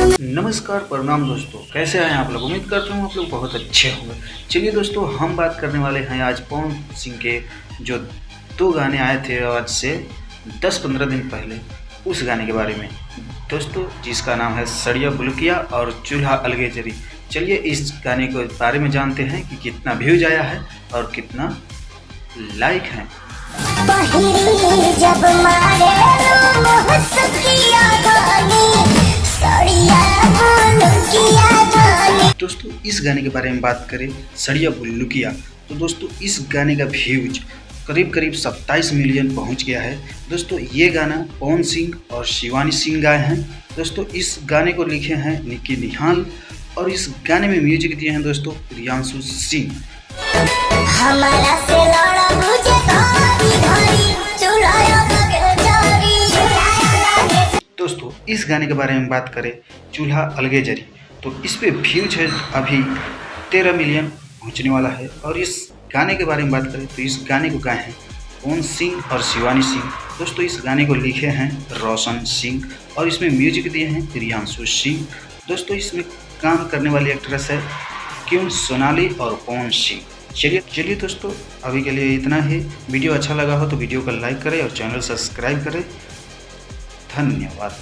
नमस्कार प्रणाम दोस्तों, कैसे हैं आप लोग। उम्मीद करता हूँ आप लोग बहुत अच्छे होंगे। चलिए दोस्तों, हम बात करने वाले हैं आज पवन सिंह के जो 2 गाने आए थे आज से 10-15 दिन पहले, उस गाने के बारे में दोस्तों, जिसका नाम है सड़िया बुलकिया और चूल्हा अलगे जरी। चलिए इस गाने के बारे में जानते हैं कि कितना व्यूज आया है और कितना लाइक है। दोस्तों इस गाने के बारे में बात करें, सड़िया बुल्लुकिया, तो दोस्तों इस गाने का व्यूज करीब 27 मिलियन पहुंच गया है। दोस्तों ये गाना पवन सिंह और शिवानी सिंह गाए हैं। दोस्तों इस गाने को लिखे हैं निकी निहाल और इस गाने में म्यूजिक दिए हैं दोस्तों प्रियांशु सिंह। दोस्तों इस गाने के बारे में बात करें, चूल्हा अलगे जरी, तो इस पे व्यूज है अभी 13 मिलियन पहुंचने वाला है। और इस गाने के बारे में बात करें तो इस गाने को गाए हैं पवन सिंह और शिवानी सिंह। दोस्तों इस गाने को लिखे हैं रोशन सिंह और इसमें म्यूजिक दिए हैं प्रियांशु सिंह। दोस्तों इसमें काम करने वाली एक्ट्रेस है क्यून सोनाली और पवन सिंह। चलिए दोस्तों, अभी के लिए इतना ही। वीडियो अच्छा लगा हो तो वीडियो को लाइक करें और चैनल सब्सक्राइब करें। धन्यवाद।